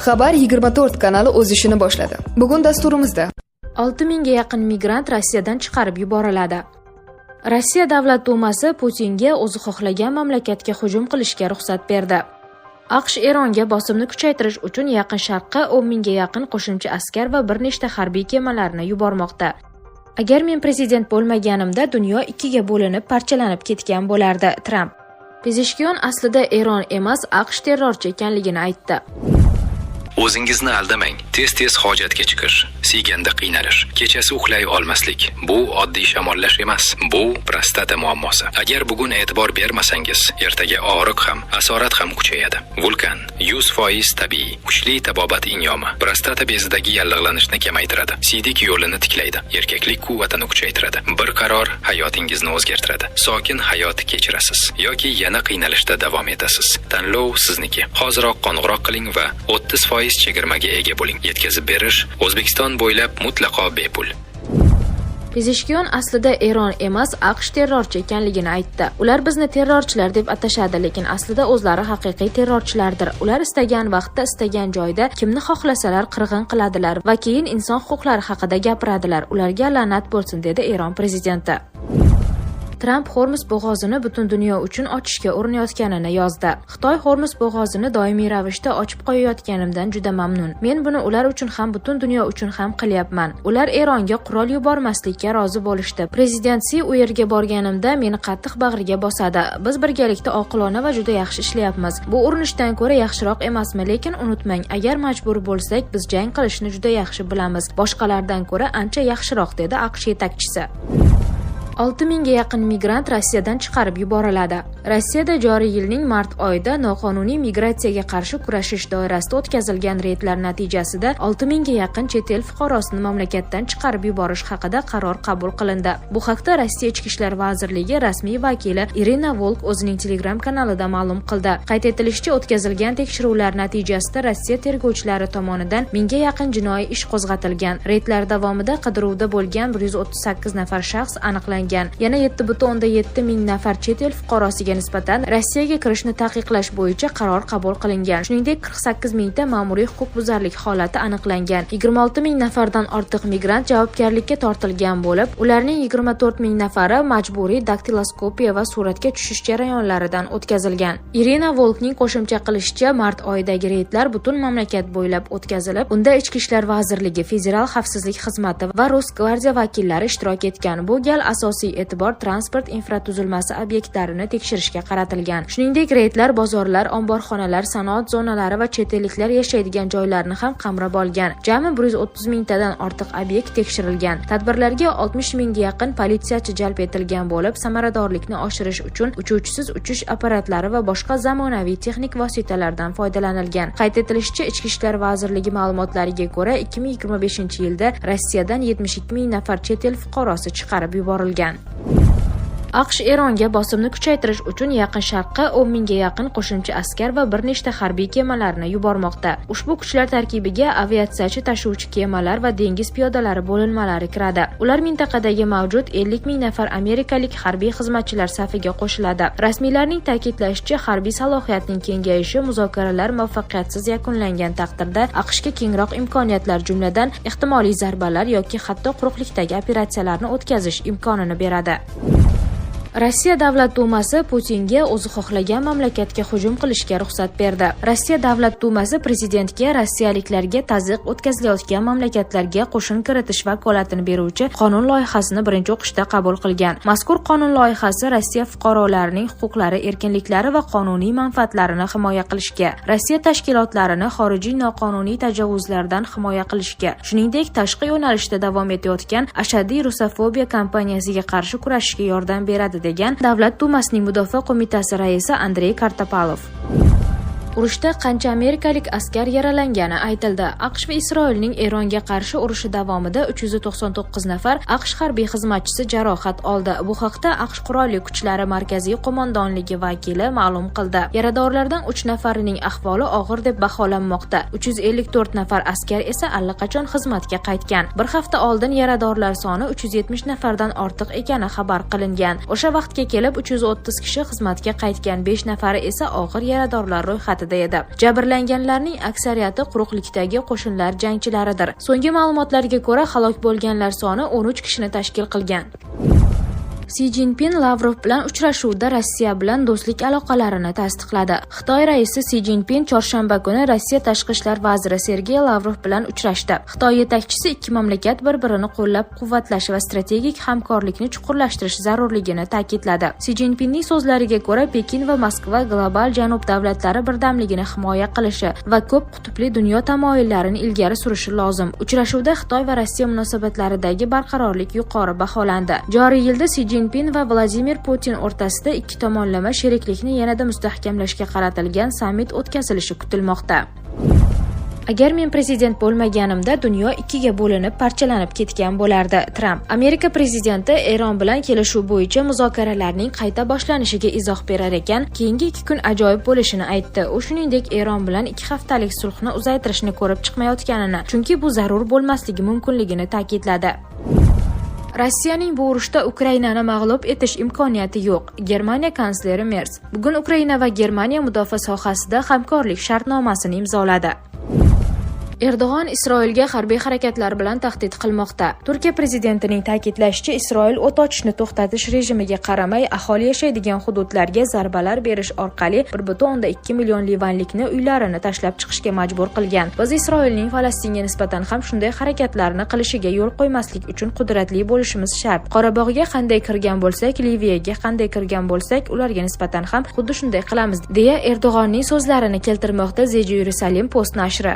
Xabar 24 kanali o'z ishini boshladi. Bugun dasturimizda 6000 ga yaqin migrant Rossiyadan chiqarib yuboriladi. Rossiya Davlat Dumasi Putinga o'zi xohlagan mamlakatga hujum qilishga ruxsat berdi. AQSh Eronga bosimni kuchaytirish uchun Yaqin Sharqqa 10 ga yaqin qo'shimcha askar va bir nechta harbiy kemalarni yubormoqda. Agar men prezident bo'lmaganimda dunyo ikkiga bo'linib, parchalanib ketgan bo'lardi, Tramp. Pezeshkian aslida Eron emas, AQSh terrorchi ekanligini aytdi. O'zingizni aldamang. Tez-tez hojatga chiqish, siyganda qiynalish, kechasi uxlay olmaslik. Bu oddiy shamollash emas, bu prostata muammosi. Agar bugun e'tibor bermasangiz, ertaga og'riq ham, asorat ham kuchayadi. Vulkan 100% tabiiy, kuchli tabobat inyomi. Prostata bezidagi yallig'lanishni kamaytiradi, siydik yo'lini tiklaydi, erkaklik quvvatini kuchaytiradi. Bir qaror hayotingizni o'zgartiradi. Sokin hayot kechirasiz yoki yana qiynalishda davom etasiz. Tanlov sizniki. Hoziroq qo'ng'iroq qiling va 30% chegirmaga ega bo'ling. Yetkazib berish O'zbekiston bo'ylab mutlaqo bepul. Pezeshkian aslida Eron emas, AQSh terrorchi ekanligini aytdi. Ular bizni terrorchilar deb atashadi, lekin aslida o'zlari haqiqiy terrorchilardir. Ular istagan vaqtda, istagan joyda kimni xohlasalar qirg'in qiladilar va keyin inson huquqlari haqida gapiradilar. Ularga la'nat bo'lsin, dedi Eron prezidenti. Tramp Hormuz bo'g'ozini butun dunyo uchun ochishga urinayotganini yozdi. Xitoy Hormuz bo'g'ozini doimiy ravishda ochib qo'yayotganimdan juda mamnun. Men buni ular uchun ham butun dunyo uchun ham qilyapman. Ular Eronga qurol yubormaslikka rozi bo'lishdi. Prezident Si u yerga borganimda meni qattiq bag'riga bosadi. Biz birgalikda oqilona va juda yaxshi ishlayapmiz. Bu urinishdan ko'ra yaxshiroq emasmi? Lekin unutmang, agar majbur bo'lsak, biz jang qilishni juda yaxshi bilamiz. Boshqalardan ko'ra ancha yaxshiroq, dedi AQSh yetakchisi. 6000 ga yaqin migrant Rossiyadan chiqarib yuboriladi. Rossiyada joriy yilning mart oyida noqonuniy migratsiyaga qarshi kurashish doirasida o'tkazilgan reydlar natijasida 6000 ga yaqin chet el fuqarosini mamlakatdan chiqarib yuborish haqida qaror qabul qilindi. Bu haqda Rossiya Ichki ishlar vazirligi rasmiy vakili Irina Volk o'zining Telegram kanalida ma'lum qildi. Qayd etilishicha, o'tkazilgan tekshiruvlar natijasida Rossiya tergovchilari tomonidan 1000 ga yaqin jinoiy ish qo'zg'atilgan. Reydlar davomida qidiruvda bo'lgan 138 nafar shaxs aniqlangan. Yana 7,7 ming nafar chet el fuqarosiga nisbatan Rossiyaga kirishni taqiqlash bo'yicha qaror qabul qilingan. Shuningdek, 48 mingta ma'muriy huquqbuzarlik holati aniqlangan. 26 ming nafardan ortiq migrant javobgarlikka tortilgan bo'lib, ularning 24 ming nafari majburiy daktiloskopiya va suratga tushish jarayonlaridan o'tkazilgan. Irina Volkning qo'shimcha qilishicha, mart oyidagi reydlar butun mamlakat bo'ylab o'tkazilib, unda Ichki ishlar vazirligi, Federal xavfsizlik xizmati va Rosgvardiya vakillari ishtirok etgan. Bu gal asosiy e'tibor transport infratuzilmasi obyektlarini tekshirishga qaratilgan. Shuningdek, reydlar bozorlar, omborxonalar, sanoat zonalari va chet elliklar yashaydigan joylarni ham qamrab olgan. Jami 130 mingtadan ortiq obyekt tekshirilgan. Tadbirlarga 60 mingga yaqin politsiyachi jalb etilgan bo'lib, samaradorlikni oshirish uchun uchuvchisiz uchish apparatlari va boshqa zamonaviy texnik vositalardan foydalanilgan. Qayd etilishicha, Ichki ishlar vazirligi ma'lumotlariga ko'ra, 2025-yilda Rossiyadan 72 ming nafar chet el fuqarosi chiqarib yuborilgan. AQSh Eronga bosimni kuchaytirish uchun Yaqin Sharqqa 10 ga yaqin qo'shimcha askar va bir nechta harbiy kemalarni yubormoqda. Ushbu kuchlar tarkibiga aviatsiyachi tashuvchi kemalar va dengiz piyodalari bo'linmalari kiradi. Ular mintaqadagi mavjud 50 ming nafar amerikalik harbiy xizmatchilar safiga qo'shiladi. Rasmiylarning ta'kidlashicha, harbiy salohiyatning kengayishi muzokaralar muvaffaqiyatsiz yakunlangan taqdirda AQShga kengroq imkoniyatlar, jumladan ehtimoliy zarbalar yoki hatto quruqlikdagi operatsiyalarni o'tkazish imkonini beradi. Rossiya Davlat Dumasi Putinga o'zi xohlagan mamlakatga hujum qilishga ruxsat berdi. Rossiya Davlat Dumasi prezidentga rossiyaliklarga tazyiq o'tkazilayotgan mamlakatlarga qo'shin kiritish vakolatini beruvchi qonun loyihasini birinchi o'qishda qabul qilgan. Mazkur qonun loyihasi Rossiya fuqarolarining huquqlari, erkinliklari va qonuniy manfaatlarini himoya qilishga, Rossiya tashkilotlarini xorijiy noqonuniy tajovuzlardan himoya qilishga, shuningdek, tashqi yo'nalishda davom etayotgan ashaddiy russofobiya kampaniyasiga qarshi kurashishga yordam beradi, degan Davlat Dumasining Mudofaa qo'mitasi raisi Andrey Kartapalov. Urushda qancha amerikalik askar yaralangani aytildi. AQSh va Isroilning Eronga qarshi urushi davomida 399 nafar AQSh harbiy xizmatchisi jarohat oldi. Bu haqda AQSh qurolli kuchlari markaziy qo'mondonligi vakili ma'lum qildi. Yaradorlardan 3 nafarining ahvoli og'ir deb baholanmoqda. 354 nafar askar esa allaqachon xizmatga qaytgan. Bir hafta oldin yaradorlar soni 370 nafardan ortiq ekani xabar qilingan. O'sha vaqtga kelib 330 kishi xizmatga qaytgan, 5 nafari esa og'ir yaradorlar ro'yxatida shaharlarida edi. Jabrlanganlarning aksariyati quruqlikdagi qo'shinlar jangchilaridir. So'nggi ma'lumotlarga ko'ra, halok bo'lganlar soni 13 kishini tashkil qilgan. Si Jinpin Lavrov bilan uchrashuvda Rossiya bilan do'stlik aloqalarini tasdiqladi. Xitoy raisi Si Jinpin chorshanba kuni Rossiya tashqi ishlar vaziri Sergey Lavrov bilan uchrashdi. Xitoy yetakchisi ikki mamlakat bir-birini qo'llab-quvvatlash va strategik hamkorlikni chuqurlashtirish zarurligini ta'kidladi. Si Jinpinning so'zlariga ko'ra, Pekin va Moskva global janub davlatlari birdamligini himoya qilishi va ko'p qutbli dunyo tamoyillarini ilgari surishi lozim. Uchrashuvda Xitoy va Rossiya munosabatlaridagi barqarorlik yuqori baholandi. Joriy yilda Si Jinpin va Vladimir Putin o'rtasida ikki tomonlama sheriklikni yanada mustahkamlashga qaratilgan sammit o'tkazilishi kutilmoqda. Agar men prezident bo'lmaganimda dunyo ikkiga bo'linib, parchalanib ketgan bo'lardi. Tramp Amerika prezidenti Eron bilan kelishuv bo'yicha muzokaralarning qayta boshlanishiga izoh berar ekan, keyingi 2 kun ajoyib bo'lishini aytdi. U shuningdek Eron bilan 2 haftalik sulhni uzaytirishni ko'rib chiqmayotganini, chunki bu zarur bo'lmasligi mumkinligini ta'kidladi. Rossiyaning bu urushda Ukrainani mag'lub etish imkoniyati yo'q. Germaniya kansleri Merz bugun Ukraina va Germaniya mudofaa sohasida hamkorlik shartnomasini imzoladi. Erdo'g'on Isroilga harbiy harakatlar bilan tahdid qilmoqda. Turkiya prezidentining ta'kidlashicha, Isroil o't ochishni to'xtatish rejimiga qaramay aholi yashaydigan hududlarga zarbalar berish orqali 1,2 million livanlikni uylarini tashlab chiqishga majbur qilgan. Biz Isroilning Falastinga nisbatan ham shunday harakatlarni qilishiga yo'l qo'ymaslik uchun qudratli bo'lishimiz shart. Qorabog'ga qanday kirgan bo'lsak, Liviyaga qanday kirgan bo'lsak, ularga nisbatan ham xuddi shunday qilamiz, deya Erdo'g'onning so'zlarini keltirmoqda The Jerusalem Post nashri.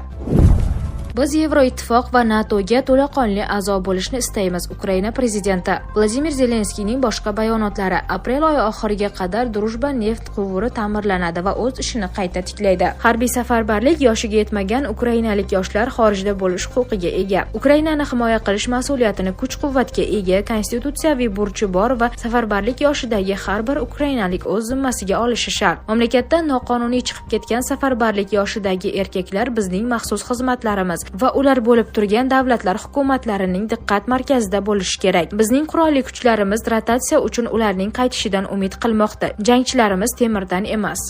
Biz Yevroittifoq va NATOga to'laqonli a'zo bo'lishni istaymiz. Ukraina prezidenti Vladimir Zelenskiyning boshqa bayonotlari: aprel oyi oxiriga qadar Drujba neft quvuri ta'mirlanadi va o'z ishini qayta tiklaydi. Harbiy safarbarlik yoshiga yetmagan ukrainalik yoshlar xorijda bo'lish huquqiga ega. Ukrainani himoya qilish mas'uliyatini kuch-quvvatga ega, konstitutsiyaviy burchi bor va safarbarlik yoshidagi har bir ukrainalik o'z zimmasiga olishi shart. Mamlakatdan noqonuniy chiqib ketgan safarbarlik yoshidagi erkaklar bizning maxsus xizmatlarimiz va ular bo'lib turgan davlatlar hukumatlarining diqqat markazida bo'lishi kerak. Bizning qurolli kuchlarimiz rotatsiya uchun ularning qaytishidan umid qilmoqda. Jangchilarimiz temirdan emas.